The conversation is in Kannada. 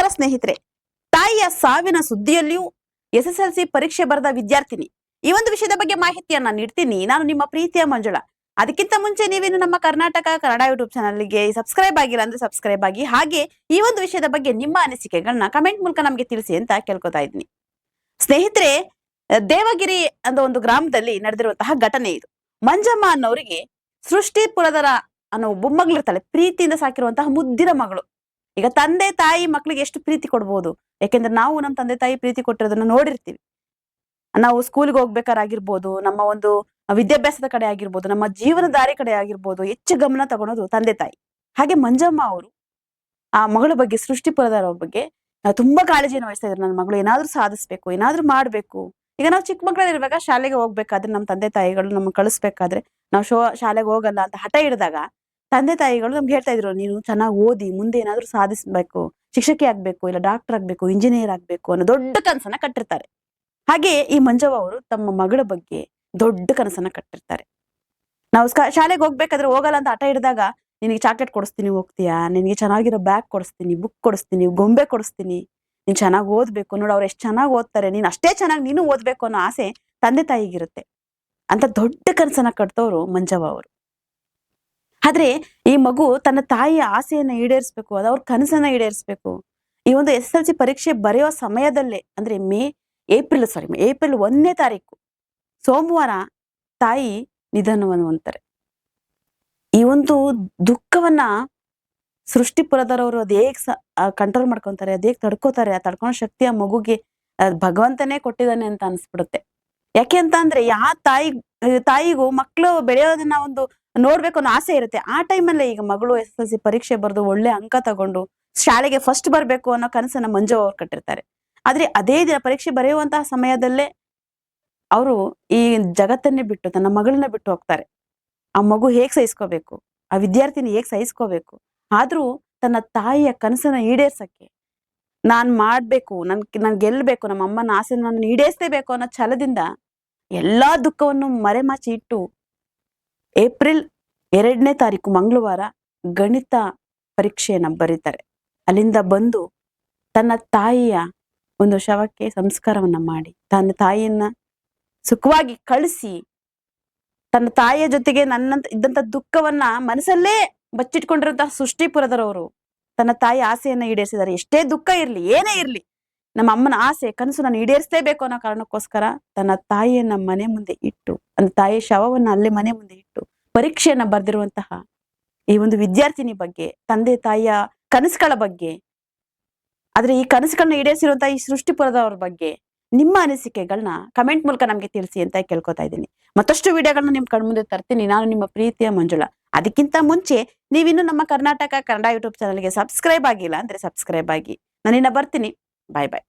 ನಮಸ್ಕಾರ ಸ್ನೇಹಿತರೆ. ತಾಯಿಯ ಸಾವಿನ ಸುದ್ದಿಯಲ್ಲಿಯೂ SSLC ಪರೀಕ್ಷೆ ಬರೆದ ವಿದ್ಯಾರ್ಥಿನಿ ಈ ಒಂದು ವಿಷಯದ ಬಗ್ಗೆ ಮಾಹಿತಿಯನ್ನ ನೀಡ್ತೀನಿ. ನಾನು ನಿಮ್ಮ ಪ್ರೀತಿಯ ಮಂಜುಳಾ. ಅದಕ್ಕಿಂತ ಮುಂಚೆ ನೀವೇನು ನಮ್ಮ ಕರ್ನಾಟಕ ಕನ್ನಡ ಯೂಟ್ಯೂಬ್ ಚಾನಲ್ಗೆ ಸಬ್ಸ್ಕ್ರೈಬ್ ಆಗಿಲ್ಲ ಅಂದ್ರೆ ಸಬ್ಸ್ಕ್ರೈಬ್ ಆಗಿ, ಹಾಗೆ ಈ ಒಂದು ವಿಷಯದ ಬಗ್ಗೆ ನಿಮ್ಮ ಅನಿಸಿಕೆಗಳನ್ನ ಕಮೆಂಟ್ ಮೂಲಕ ನಮಗೆ ತಿಳಿಸಿ ಅಂತ ಕೇಳ್ಕೊತಾ ಇದ್ದೀನಿ. ಸ್ನೇಹಿತರೆ, ದೇವಗಿರಿ ಅಂತ ಒಂದು ಗ್ರಾಮದಲ್ಲಿ ನಡೆದಿರುವಂತಹ ಘಟನೆ ಇದು. ಮಂಜಮ್ಮ ಅನ್ನೋರಿಗೆ ಸೃಷ್ಟಿ ಪುರದರ ಅನ್ನೋ ಮೊಮ್ಮಗಳಿರ್ತಾಳೆ, ಪ್ರೀತಿಯಿಂದ ಸಾಕಿರುವಂತಹ ಮುದ್ದಿನ ಮಗಳು. ಈಗ ತಂದೆ ತಾಯಿ ಮಕ್ಳಿಗೆ ಎಷ್ಟು ಪ್ರೀತಿ ಕೊಡ್ಬೋದು, ಯಾಕೆಂದ್ರೆ ನಾವು ನಮ್ಮ ತಂದೆ ತಾಯಿ ಪ್ರೀತಿ ಕೊಟ್ಟಿರೋದನ್ನ ನೋಡಿರ್ತೀವಿ. ನಾವು ಸ್ಕೂಲ್ಗೆ ಹೋಗ್ಬೇಕಾಗಿರ್ಬೋದು, ನಮ್ಮ ಒಂದು ವಿದ್ಯಾಭ್ಯಾಸದ ಕಡೆ ಆಗಿರ್ಬೋದು, ನಮ್ಮ ಜೀವನ ದಾರಿ ಕಡೆ ಆಗಿರ್ಬೋದು, ಹೆಚ್ಚು ಗಮನ ತಗೊಳೋದು ತಂದೆ ತಾಯಿ. ಹಾಗೆ ಮಂಜಮ್ಮ ಅವರು ಆ ಮಗಳ ಬಗ್ಗೆ, ಸೃಷ್ಟಿಪುರದವ್ರ ಬಗ್ಗೆ ತುಂಬಾ ಕಾಳಜಿಯನ್ನು ವಹಿಸ್ತಾ ಇದ್ರು. ನನ್ನ ಮಗಳು ಏನಾದ್ರೂ ಸಾಧಿಸ್ಬೇಕು, ಏನಾದ್ರೂ ಮಾಡ್ಬೇಕು. ಈಗ ನಾವು ಚಿಕ್ಕ ಮಕ್ಕಳಲ್ಲಿರುವಾಗ ಶಾಲೆಗೆ ಹೋಗ್ಬೇಕಾದ್ರೆ ನಮ್ಮ ತಂದೆ ತಾಯಿಗಳು ನಮ್ಗೆ ಕಳಿಸ್ಬೇಕಾದ್ರೆ ನಾವು ಶಾಲೆಗೆ ಹೋಗಲ್ಲ ಅಂತ ಹಠ ಹಿಡಿದಾಗ ತಂದೆ ತಾಯಿಗಳು ನಮ್ಗೆ ಹೇಳ್ತಾ ಇದ್ರು, ನೀನು ಚೆನ್ನಾಗಿ ಓದಿ ಮುಂದೆ ಏನಾದ್ರೂ ಸಾಧಿಸ್ಬೇಕು, ಶಿಕ್ಷಕಿ ಆಗ್ಬೇಕು, ಇಲ್ಲ ಡಾಕ್ಟರ್ ಆಗ್ಬೇಕು, ಇಂಜಿನಿಯರ್ ಆಗ್ಬೇಕು ಅನ್ನೋ ದೊಡ್ಡ ಕನಸನ್ನ ಕಟ್ಟಿರ್ತಾರೆ. ಹಾಗೆ ಈ ಮಂಜವ್ವ ಅವರು ತಮ್ಮ ಮಗಳ ಬಗ್ಗೆ ದೊಡ್ಡ ಕನಸನ್ನ ಕಟ್ಟಿರ್ತಾರೆ. ನಾವು ಶಾಲೆಗೆ ಹೋಗ್ಬೇಕಾದ್ರೆ ಹೋಗಲ್ಲ ಅಂತ ಹಠ ಹಿಡಿದಾಗ, ನಿನಗೆ ಚಾಕ್ಲೇಟ್ ಕೊಡಿಸ್ತೀನಿ ಹೋಗ್ತೀಯಾ, ನಿನಗೆ ಚೆನ್ನಾಗಿರೋ ಬ್ಯಾಗ್ ಕೊಡಿಸ್ತೀನಿ, ಬುಕ್ ಕೊಡಿಸ್ತೀನಿ, ಗೊಂಬೆ ಕೊಡಿಸ್ತೀನಿ, ನೀನ್ ಚೆನ್ನಾಗಿ ಓದ್ಬೇಕು, ನೋಡು ಅವ್ರು ಎಷ್ಟು ಚೆನ್ನಾಗಿ ಓದ್ತಾರೆ, ನೀನ್ ಅಷ್ಟೇ ಚೆನ್ನಾಗಿ ನೀನು ಓದ್ಬೇಕು ಅನ್ನೋ ಆಸೆ ತಂದೆ ತಾಯಿಗಿರುತ್ತೆ. ಅಂತ ದೊಡ್ಡ ಕನಸನ್ನ ಕಟ್ತವ್ರು ಮಂಜವ್ವ ಅವರು. ಆದ್ರೆ ಈ ಮಗು ತನ್ನ ತಾಯಿಯ ಆಸೆಯನ್ನ ಈಡೇರಿಸ್ಬೇಕು, ಅವ್ರ ಕನಸನ್ನ ಈಡೇರಿಸ್ಬೇಕು. ಈ ಒಂದು SSLC ಪರೀಕ್ಷೆ ಬರೆಯೋ ಸಮಯದಲ್ಲೇ, ಅಂದ್ರೆ ಏಪ್ರಿಲ್ 1ನೇ ತಾರೀಕು ಸೋಮವಾರ ತಾಯಿ ನಿಧನವನ್ನು ಹೊಂದ್ತಾರೆ. ಈ ಒಂದು ದುಃಖವನ್ನ ಸೃಷ್ಟಿಪುರದವರು ಅದ್ ಹೇಗ್ ಕಂಟ್ರೋಲ್ ಮಾಡ್ಕೊಂತಾರೆ, ಅದ್ ಹೇಗ್ ತಡ್ಕೋತಾರೆ, ಆ ತಡ್ಕೊಳೋ ಶಕ್ತಿ ಆ ಮಗುಗೆ ಭಗವಂತನೇ ಕೊಟ್ಟಿದ್ದಾನೆ ಅಂತ ಅನ್ಸ್ಬಿಡುತ್ತೆ. ಯಾಕೆ ಅಂತ ಅಂದ್ರೆ ತಾಯಿಗೂ ಮಕ್ಕಳು ಬೆಳೆಯೋದನ್ನ ಒಂದು ನೋಡ್ಬೇಕು ಅನ್ನೋ ಆಸೆ ಇರುತ್ತೆ. ಆ ಟೈಮಲ್ಲೇ ಈಗ ಮಗಳು SSLC ಪರೀಕ್ಷೆ ಬರೆದು ಒಳ್ಳೆ ಅಂಕ ತಗೊಂಡು ಶಾಲೆಗೆ ಫಸ್ಟ್ ಬರ್ಬೇಕು ಅನ್ನೋ ಕನಸನ್ನ ಮಂಜು ಅವ್ರು ಕಟ್ಟಿರ್ತಾರೆ. ಆದ್ರೆ ಅದೇ ದಿನ ಪರೀಕ್ಷೆ ಬರೆಯುವಂತಹ ಸಮಯದಲ್ಲೇ ಅವರು ಈ ಜಗತ್ತನ್ನೇ ಬಿಟ್ಟು, ತನ್ನ ಮಗಳನ್ನ ಬಿಟ್ಟು ಹೋಗ್ತಾರೆ. ಆ ಮಗು ಹೇಗ್ ಸಹಿಸ್ಕೋಬೇಕು, ಆ ವಿದ್ಯಾರ್ಥಿನಿ ಹೇಗ್ ಸಹಿಸ್ಕೋಬೇಕು. ಆದ್ರೂ ತನ್ನ ತಾಯಿಯ ಕನಸನ್ನ ಈಡೇರ್ಸಕ್ಕೆ ನಾನ್ ಮಾಡ್ಬೇಕು, ನನ್ ಗೆಲ್ಬೇಕು, ನಮ್ಮ ಅಮ್ಮನ ಆಸೆ ನಾನು ಈಡೇರಿಸಲೇಬೇಕು ಅನ್ನೋ ಛಲದಿಂದ ಎಲ್ಲಾ ದುಃಖವನ್ನು ಮರೆಮಾಚಿ ಇಟ್ಟು ಏಪ್ರಿಲ್ 2ನೇ ತಾರೀಕು ಮಂಗಳವಾರ ಗಣಿತ ಪರೀಕ್ಷೆಯನ್ನ ಬರೀತಾರೆ. ಅಲ್ಲಿಂದ ಬಂದು ತನ್ನ ತಾಯಿಯ ಒಂದು ಶವಕ್ಕೆ ಸಂಸ್ಕಾರವನ್ನ ಮಾಡಿ, ತನ್ನ ತಾಯಿಯನ್ನ ಸುಖವಾಗಿ ಕಳಿಸಿ, ತನ್ನ ತಾಯಿಯ ಜೊತೆಗೆ ನನ್ನಂತ ಇದ್ದಂತ ದುಃಖವನ್ನ ಮನಸ್ಸಲ್ಲೇ ಬಚ್ಚಿಟ್ಕೊಂಡಿರುವಂತಹ ಸೃಷ್ಟಿಪುರದವರು ತನ್ನ ತಾಯಿ ಆಸೆಯನ್ನ ಈಡೇರಿಸಿದ್ದಾರೆ. ಎಷ್ಟೇ ದುಃಖ ಇರ್ಲಿ, ಏನೇ ಇರ್ಲಿ, ನಮ್ಮ ಅಮ್ಮನ ಆಸೆ ಕನಸು ನಾನು ಈಡೇರಿಸಲೇಬೇಕು ಅನ್ನೋ ಕಾರಣಕ್ಕೋಸ್ಕರ ತನ್ನ ತಾಯಿಯನ್ನ ಮನೆ ಮುಂದೆ ಇಟ್ಟು, ತನ್ನ ತಾಯಿಯ ಶವವನ್ನ ಅಲ್ಲೇ ಮನೆ ಮುಂದೆ ಇಟ್ಟು ಪರೀಕ್ಷೆಯನ್ನ ಬರೆದಿರುವಂತಹ ಈ ಒಂದು ವಿದ್ಯಾರ್ಥಿನಿ ಬಗ್ಗೆ, ತಂದೆ ತಾಯಿಯ ಕನಸುಗಳ ಬಗ್ಗೆ, ಆದ್ರೆ ಈ ಕನಸುಗಳನ್ನ ಈಡೇರಿಸಿರುವಂತಹ ಈ ಸೃಷ್ಟಿಪುರದವ್ರ ಬಗ್ಗೆ ನಿಮ್ಮ ಅನಿಸಿಕೆಗಳನ್ನ ಕಮೆಂಟ್ ಮೂಲಕ ನಮ್ಗೆ ತಿಳಿಸಿ ಅಂತ ಕೇಳ್ಕೊತಾ ಇದ್ದೀನಿ. ಮತ್ತಷ್ಟು ವಿಡಿಯೋಗಳನ್ನ ನಿಮ್ ಕಣ್ಮುಂದೆ ತರ್ತೀನಿ. ನಾನು ನಿಮ್ಮ ಪ್ರೀತಿಯ ಮಂಜುಳಾ. ಅದಕ್ಕಿಂತ ಮುಂಚೆ ನೀವಿನ್ನು ನಮ್ಮ ಕರ್ನಾಟಕ ಕನ್ನಡ ಯೂಟ್ಯೂಬ್ ಚಾನಲ್ಗೆ ಸಬ್ಸ್ಕ್ರೈಬ್ ಆಗಿಲ್ಲ ಅಂದ್ರೆ ಸಬ್ಸ್ಕ್ರೈಬ್ ಆಗಿ. ನಾನಿನ್ನ ಬರ್ತೀನಿ. ಬಾಯ್ ಬಾಯ್.